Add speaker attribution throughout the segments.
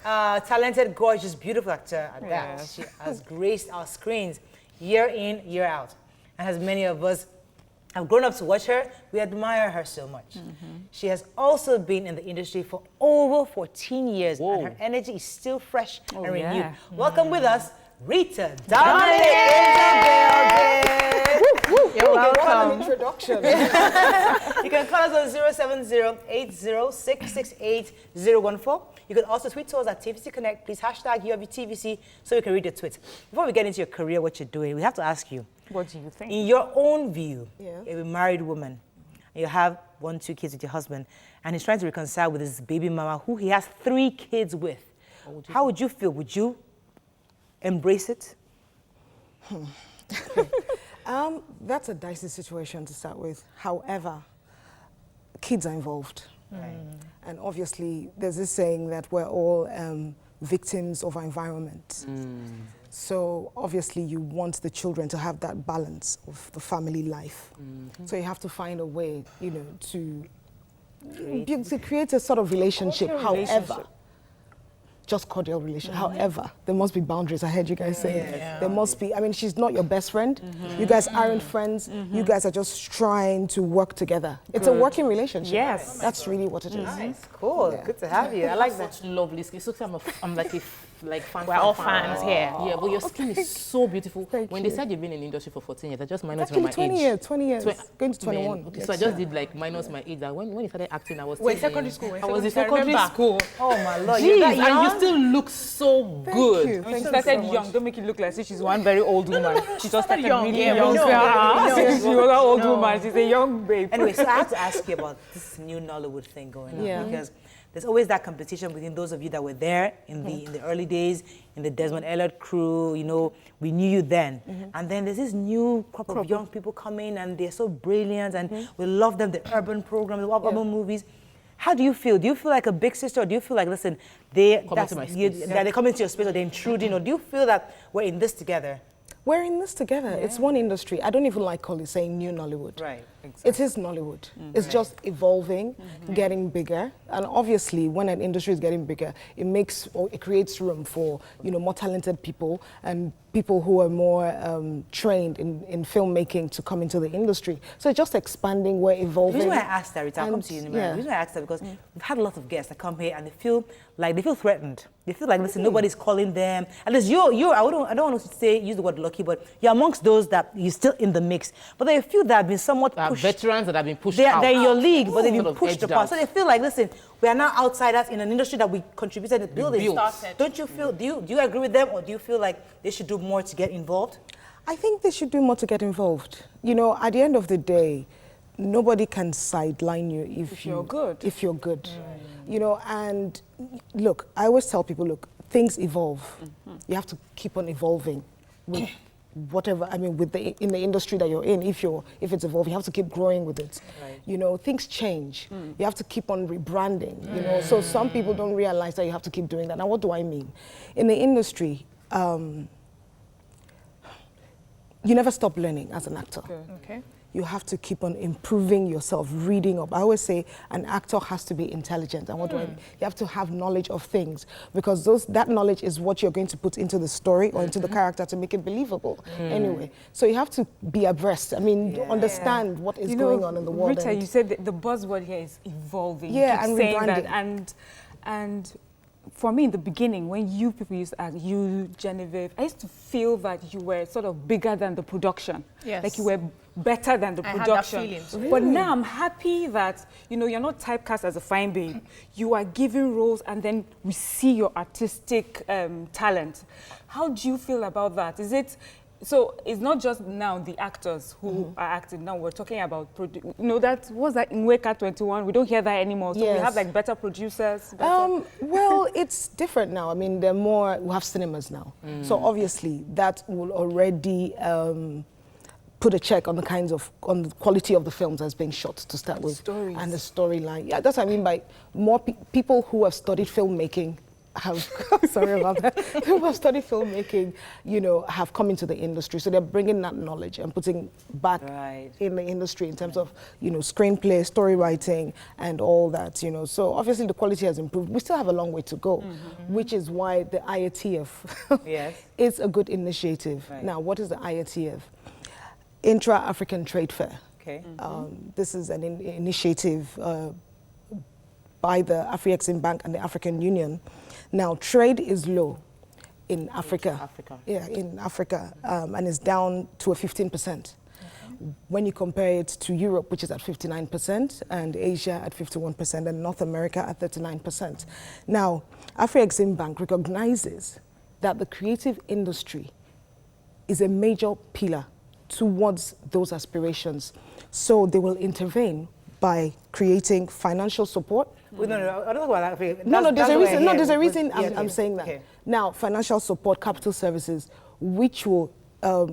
Speaker 1: Talented, gorgeous, beautiful actor at that. She has graced our screens year in, year out. And as many of us have grown up to watch her, we admire her so much. She has also been in the industry for over 14 years, and her energy is still fresh and renewed. Welcome with us, Rita Dominic in the building.
Speaker 2: You're welcome. Introduction.
Speaker 1: You can call us on 070-806-68014. You can also tweet to us at TVC Connect. Please hashtag UWTVC so we can read your tweets. Before we get into your career, what you're doing, we have to ask you.
Speaker 2: What do you think?
Speaker 1: In your own view, you're a married woman, and you have 1-2 kids with your husband, and he's trying to reconcile with his baby mama, who he has 3 kids with. How would you feel? Would you embrace it?
Speaker 3: That's a dicey situation to start with. However, kids are involved. And obviously, there's this saying that we're all victims of our environment. So obviously, you want the children to have that balance of the family life. So you have to find a way, you know, to create a sort of relationship. However, just cordial relationship. However, there must be boundaries. I heard you guys say there must be. I mean, she's not your best friend. You guys aren't friends. You guys are just trying to work together. It's a working relationship.
Speaker 2: Yes.
Speaker 3: That's really what it is.
Speaker 1: Nice, cool. Good to have you. I like that.
Speaker 4: Such lovely skin. So I'm like a fan.
Speaker 2: We're all fans here.
Speaker 4: Yeah, but your skin is so beautiful. When they said you've been in the industry for 14 years, I just minus my age.
Speaker 3: 20 years, going to 21.
Speaker 4: Okay, so I just did like minus my age. That when you started acting, I was
Speaker 2: Wait,
Speaker 4: still
Speaker 2: secondary school.
Speaker 4: I was in secondary school.
Speaker 1: Oh my Lord,
Speaker 4: Jeez,
Speaker 1: you're that young?
Speaker 4: and you still look so good.
Speaker 3: Thank you.
Speaker 2: When she started young, don't make it look like she's one very old woman. She just started really young.
Speaker 1: we know.
Speaker 2: She was an old woman. She's a young babe.
Speaker 1: Anyway, so I have to ask you about this new Nollywood thing going on because there's always that competition between those of you that were there in the early days, in the Desmond Elliott crew. You know, we knew you then, and then there's this new crop of young people coming, and they're so brilliant, and we love them. The urban programs, the urban movies. How do you feel? Do you feel like a big sister, or do you feel like, listen, they're coming into your space, or they're intruding, or do you feel that we're in this together?
Speaker 3: We're in this together. It's one industry. I don't even like saying new Nollywood.
Speaker 1: Right.
Speaker 3: Exactly. It is Nollywood. It's just evolving, getting bigger. And obviously, when an industry is getting bigger, it creates room for, you know, more talented people and people who are more trained in filmmaking to come into the industry. So it's just expanding, we're evolving.
Speaker 1: The reason why I asked that, Rita, I'll come to you in a minute. The reason why I asked that because we've had a lot of guests that come here and they feel threatened. They feel like, listen, nobody's calling them. At least I don't want to use the word lucky, but you're amongst those that you're still in the mix. But there are a few that have been somewhat pushed.
Speaker 4: Veterans that have been pushed out.
Speaker 1: They're in your league, but they've been pushed apart.
Speaker 4: out.
Speaker 1: So they feel like, listen, we are now outsiders in an industry that we contributed to building. Don't you feel, do you agree with them, or do you feel like they should do more to get involved?
Speaker 3: I think they should do more to get involved. You know, at the end of the day, nobody can sideline you if you're good. If you're good. You know, and look, I always tell people, look, things evolve. You have to keep on evolving with whatever, I mean, in the industry that you're in. If it's evolving, you have to keep growing with it. You know, things change. You have to keep on rebranding, you know. So some people don't realize that you have to keep doing that. Now, what do I mean? In the industry, you never stop learning as an actor.
Speaker 2: Okay.
Speaker 3: You have to keep on improving yourself, reading up. I always say an actor has to be intelligent. And what do I mean? You have to have knowledge of things, because that knowledge is what you're going to put into the story or into the character to make it believable. Anyway, so you have to be abreast. I mean, understand what is going on in the world.
Speaker 2: Rita, you said the buzzword here is evolving.
Speaker 3: Yeah,
Speaker 2: you
Speaker 3: and
Speaker 2: saying
Speaker 3: rebranding.
Speaker 2: that, and for me in the beginning, when you people used to act, you, Genevieve, I used to feel that you were sort of bigger than the production.
Speaker 5: Yes.
Speaker 2: Like you were better than the production.
Speaker 5: Had that feeling.
Speaker 2: But now I'm happy that, you know, you're not typecast as a fine babe. You are given roles and then we see your artistic talent. How do you feel about that? So it's not just now the actors who are acting. Now we're talking about, you know, that was that in Wake 21. We don't hear that anymore. So we have like better producers.
Speaker 3: Well, it's different now. I mean, we have cinemas now. So obviously that will already put a check on on the quality of the films that's being shot to start with.
Speaker 2: Stories.
Speaker 3: And the storyline. Yeah, that's what I mean by more people who have studied filmmaking have, sorry about that, who have studied filmmaking, you know, have come into the industry. So they're bringing that knowledge and putting back in the industry in terms of, you know, screenplay, story writing, and all that, you know. So obviously the quality has improved. We still have a long way to go, which is why the IATF is a good initiative. Right. Now, what is the IATF? Intra-African Trade Fair. Okay. This is an initiative by the Afrexim Bank and the African Union. Now, trade is low in Africa. Yeah, in Africa, and it's down to a 15%. When you compare it to Europe, which is at 59%, and Asia at 51%, and North America at 39%. Now, Afrexim Bank recognizes that the creative industry is a major pillar towards those aspirations. So they will intervene by creating financial support.
Speaker 1: Well, no, I don't know about that.
Speaker 3: There's a reason I'm saying that. Okay. Now, financial support, capital services, which will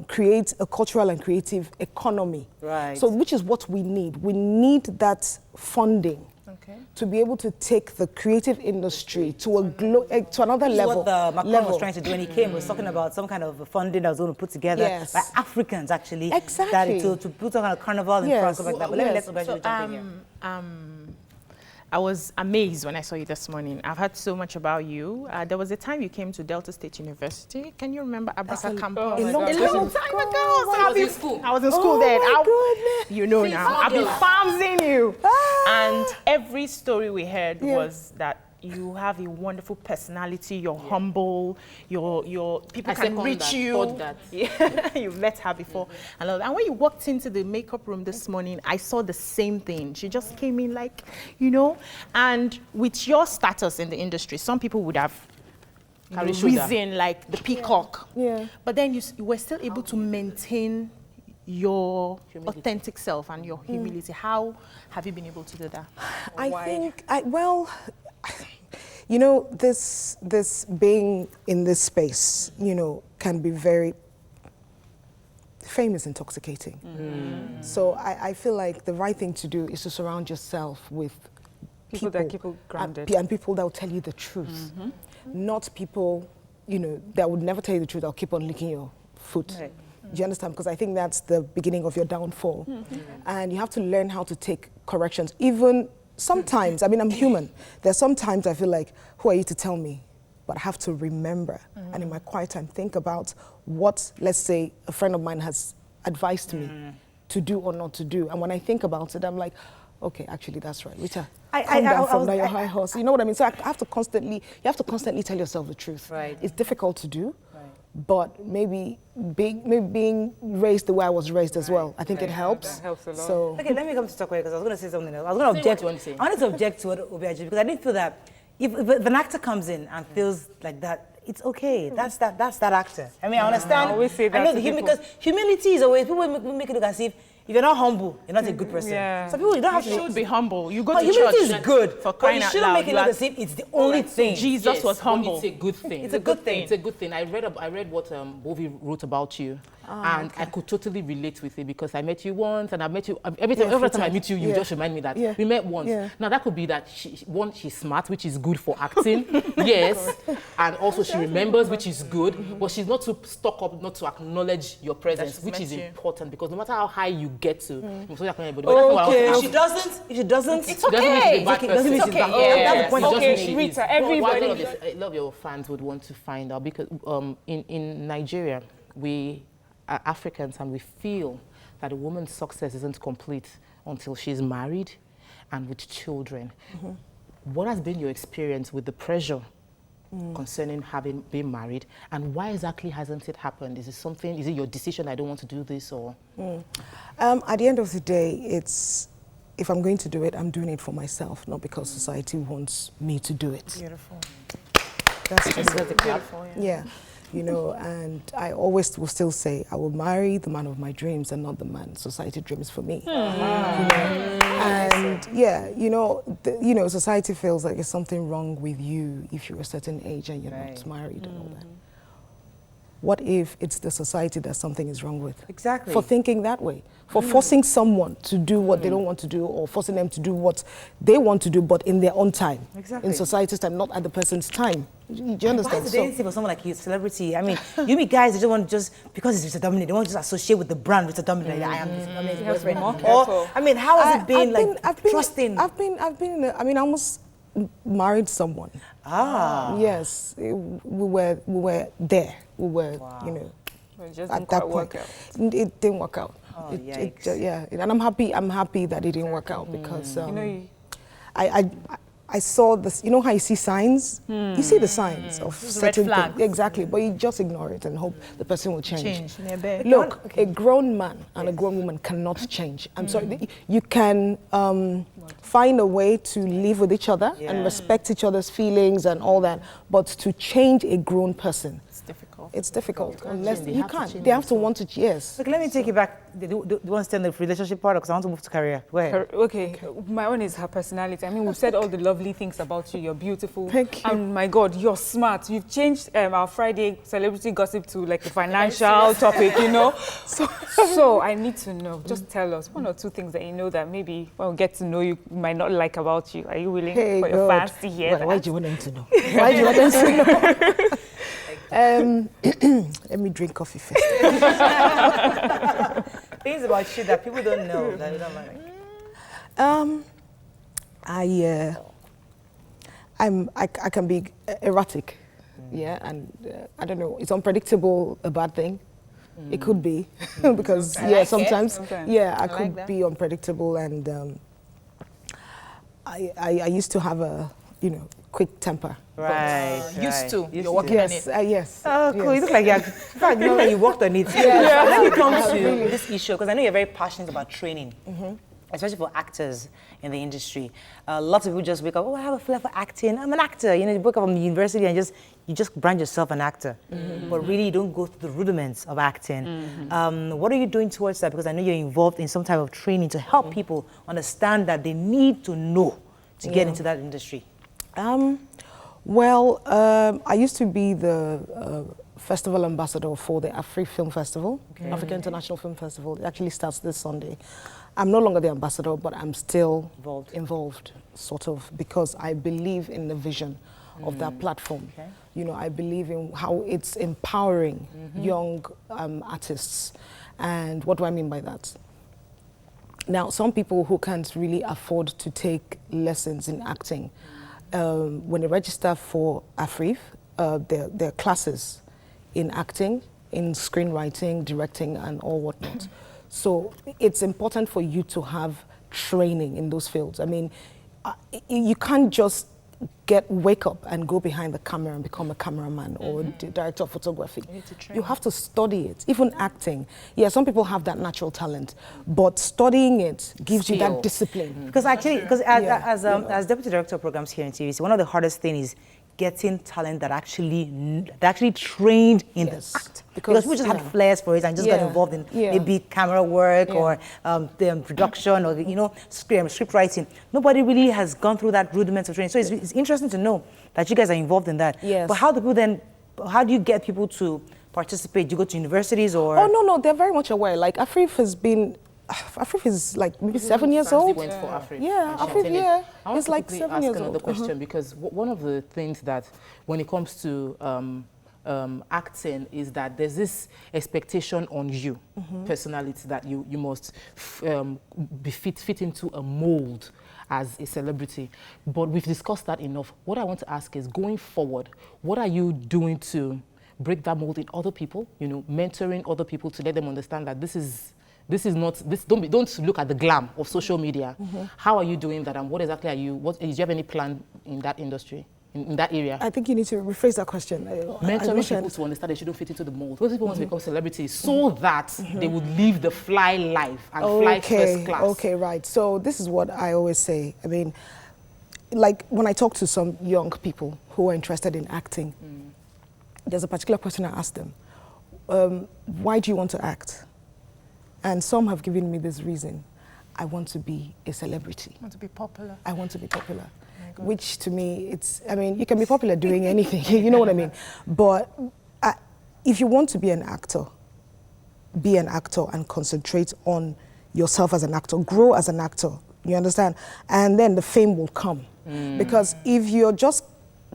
Speaker 3: create a cultural and creative economy. Right. So, which is what we need. We need that funding to be able to take the creative industry to to another level.
Speaker 1: What Macron was trying to do when he came, was talking about some kind of funding that was going to put together by Africans, actually. Exactly. That to put some kind of carnival in France, stuff like that. But let me jump in here.
Speaker 5: I was amazed when I saw you this morning. I've heard so much about you. There was a time you came to Delta State University. Can you remember Abraka campus?
Speaker 3: A long time ago.
Speaker 5: I was in school. I was in school then. You know now. I've been farming you. And every story we heard was that you have a wonderful personality. You're humble. Your people can reach you. Yeah, you've met her before, and when you walked into the makeup room this morning, I saw the same thing. She just came in like, you know, and with your status in the industry, some people would have risen like the peacock. Yeah. But then you were still able to maintain your authentic self and your humility. How have you been able to do that?
Speaker 3: You know, this being in this space, you know, can be very, fame is intoxicating. So I feel like the right thing to do is to surround yourself with people
Speaker 2: that keep you grounded.
Speaker 3: And people that will tell you the truth. Not people, you know, that would never tell you the truth, that'll keep on licking your foot. Right. Do you understand? Because I think that's the beginning of your downfall. And you have to learn how to take corrections. Even sometimes, I mean, I'm human. There's sometimes I feel like, who are you to tell me? But I have to remember. And in my quiet time, think about what, let's say, a friend of mine has advised me to do or not to do. And when I think about it, I'm like, okay, actually, that's right. Rita, calm down from your high horse. You know what I mean? So you have to constantly tell yourself the truth. Right. It's difficult to do. But maybe being raised the way I was raised as well, I think it helps. That helps a lot. So
Speaker 1: okay, let me come to talk about it because I was going to say something else. I was going to object. I wanted to object to what Obiaji because I didn't feel that if an actor comes in and feels like that, it's okay. That's that actor. I mean, I understand.
Speaker 2: I always say that.
Speaker 1: I know because humility is always people make it look as if you're not humble, you're not a good person. Some people you don't have to.
Speaker 5: You should be humble. You go to church.
Speaker 1: Humility is good,
Speaker 5: for crying out loud.
Speaker 1: You shouldn't make it look as if it's the only thing.
Speaker 5: Jesus was humble.
Speaker 4: It's a good thing.
Speaker 1: It's a good thing.
Speaker 4: It's a good thing. I read what Bovi wrote about you, and I could totally relate with it because I met you once, and I met you every time I meet you, you just remind me that we met once. Now that could be that she's smart, which is good for acting, yes, and also she remembers, which is good, but she's not too stuck up not to acknowledge your presence, which is important because no matter how high you get to.
Speaker 1: Okay. If she doesn't,
Speaker 5: it's okay.
Speaker 2: Okay, Rita, everybody.
Speaker 4: A lot of your fans would want to find out because in Nigeria, we are Africans and we feel that a woman's success isn't complete until she's married and with children. What has been your experience with the pressure concerning being married, and why exactly hasn't it happened? Is it your decision, I don't want to do this, or?
Speaker 3: At the end of the day, if I'm going to do it, I'm doing it for myself, not because society wants me to do it.
Speaker 2: Beautiful.
Speaker 3: That's just
Speaker 2: beautiful. Yeah.
Speaker 3: You know, and I always will still say, I will marry the man of my dreams and not the man society dreams for me. You know? And society feels like there's something wrong with you if you're a certain age and you're not married and all that. what if it's the society that something is wrong with?
Speaker 1: Exactly.
Speaker 3: For thinking that way. For forcing someone to do what they don't want to do, or forcing them to do what they want to do, but in their own time.
Speaker 1: Exactly.
Speaker 3: In society's time, not at the person's time. Do you understand?
Speaker 1: Why is it anything for someone like you, celebrity? I mean, you meet guys, they just want because it's Rita Dominic, they want to just associate with the brand Rita Dominic. Like, I am Rita Dominic's boyfriend. Or, I mean, how has it been trusting?
Speaker 3: I've been I almost married someone.
Speaker 1: Ah.
Speaker 3: Yes, we were there. We were, you know,
Speaker 2: It just
Speaker 3: at
Speaker 2: didn't
Speaker 3: that
Speaker 2: quite
Speaker 3: point.
Speaker 2: work out.
Speaker 3: It didn't work out.
Speaker 1: Oh,
Speaker 3: yeah, and I'm happy that it didn't work out because
Speaker 2: You know,
Speaker 3: I saw this. You know how you see signs? You see the signs of certain
Speaker 5: flags.
Speaker 3: things. Exactly, but you just ignore it and hope the person will change.
Speaker 5: Maybe.
Speaker 3: Look, a grown man and a grown woman cannot change. I'm sorry. You can find a way to live with each other and respect each other's feelings and all that, but to change a grown person, it's difficult. Unless you can't. They have to want to. Yes.
Speaker 1: Look, let me take you back. Do you want to stay in the relationship part, because I want to move to career? Go ahead.
Speaker 2: Okay, my own is her personality. I mean, we've said all the lovely things about you. You're beautiful.
Speaker 3: Thank you.
Speaker 2: And my God, you're smart. You've changed our Friday celebrity gossip to like a financial topic, you know? So I need to know, just tell us one or two things that you know that maybe when we get to know you, might not like about you. Are you willing for your fans to hear that?
Speaker 3: Why do you want them to know? Why do you want them to know? Let me drink coffee first.
Speaker 1: Things about you that people don't know that you don't like.
Speaker 3: I can be erratic, yeah, and I don't know. It's unpredictable, a bad thing. It could be because sometimes I could be unpredictable, and I used to have a quick temper.
Speaker 1: Right.
Speaker 5: Used to.
Speaker 1: You're
Speaker 5: working on
Speaker 3: Yes,
Speaker 5: it.
Speaker 3: yes.
Speaker 1: Oh, cool.
Speaker 3: Yes.
Speaker 1: You look like in fact, you worked on it. Let me come to this issue, because I know you're very passionate about training, especially for actors in the industry. Lots of people just wake up, oh, I have a flair for acting. I'm an actor. You wake up from the university and you just brand yourself an actor. But really, you don't go through the rudiments of acting. What are you doing towards that? Because I know you're involved in some type of training to help people understand that they need to know to get into that industry.
Speaker 3: I used to be the festival ambassador for the Afri Film Festival, African International Film Festival. It actually starts this Sunday. I'm no longer the ambassador, but I'm still involved, sort of, because I believe in the vision of that platform.
Speaker 1: Okay.
Speaker 3: You know, I believe in how it's empowering young artists. And what do I mean by that? Now, some people who can't really afford to take lessons in acting, when they register for AFRIF, there are classes in acting, in screenwriting, directing, and all whatnot. So it's important for you to have training in those fields. I mean, you can't just wake up and go behind the camera and become a cameraman or director of photography. You have to study it. Even acting. Yeah, some people have that natural talent, but studying it gives you that discipline.
Speaker 1: Because actually, as deputy director of programs here in TVC, one of the hardest things is getting talent that actually trained in the act. Because people just had flares for it and just got involved in maybe camera work or the production or script writing. Nobody really has gone through that rudiments of training. So it's interesting to know that you guys are involved in that.
Speaker 3: Yes.
Speaker 1: But how do you get people to participate? Do you go to universities or?
Speaker 3: Oh no, they're very much aware. Like AFRIF is like maybe 7 years old.
Speaker 4: Went for AFRIF.
Speaker 3: Yeah, AFRIF, it's like 7 years old.
Speaker 4: Another question, because one of the things that when it comes to acting is that there's this expectation on you, personality, that you must be fit into a mold as a celebrity. But we've discussed that enough. What I want to ask is, going forward, what are you doing to break that mold in other people? Mentoring other people to let them understand that don't look at the glam of social media. How are you doing that, and what exactly do you have any plan in that industry, in that area?
Speaker 3: I think you need to rephrase that question.
Speaker 4: Mentoring people to understand they shouldn't fit into the mold. Those people want to become celebrities so that they would live the fly life and fly first class.
Speaker 3: Okay, right. So this is what I always say. I mean, like when I talk to some young people who are interested in acting, there's a particular question I ask them. Why do you want to act? And some have given me this reason. I want to be a celebrity.
Speaker 5: Want to be popular.
Speaker 3: I want to be popular. Which to me, you can be popular doing anything, you know what I mean? But if you want to be an actor and concentrate on yourself as an actor, grow as an actor, you understand? And then the fame will come. Because if you're just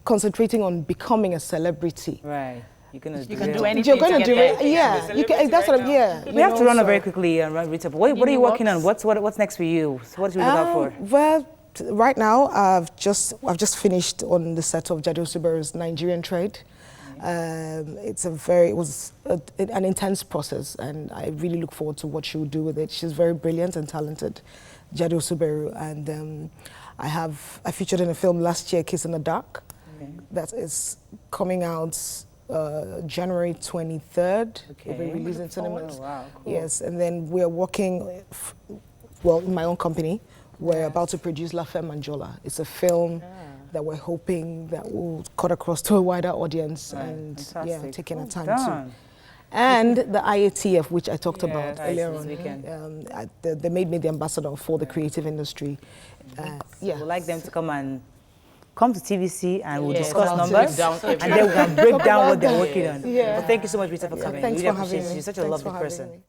Speaker 3: concentrating on becoming a celebrity,
Speaker 1: right. You can
Speaker 5: do anything.
Speaker 3: you're going to do
Speaker 5: there.
Speaker 3: it. Yeah, you can, that's what. Yeah.
Speaker 1: We have to run very quickly, Rita. What are you working on? What's next for you? So what do you look out for?
Speaker 3: Well, right now I've just finished on the set of Jado Subaru's Nigerian Trade. It was an intense process, and I really look forward to what she will do with it. She's very brilliant and talented, Jado Subaru, and I featured in a film last year, Kiss in the Dark, that is coming out January 23rd. It'll be released in cinemas.
Speaker 1: Oh, wow, cool.
Speaker 3: Yes, and then we're working, in my own company. We're about to produce La Femme Manjola. It's a film that we're hoping that will cut across to a wider audience, and taking our time too. And the IATF, which I talked about earlier on, they made me the ambassador for the creative industry.
Speaker 1: We'd like them to come to TVC and we'll discuss numbers, and then we can break down what they're working on. Well, thank you so much, Rita, for coming.
Speaker 3: Thanks
Speaker 1: we really
Speaker 3: for having
Speaker 1: appreciate
Speaker 3: me.
Speaker 1: you. You're such a lovely person.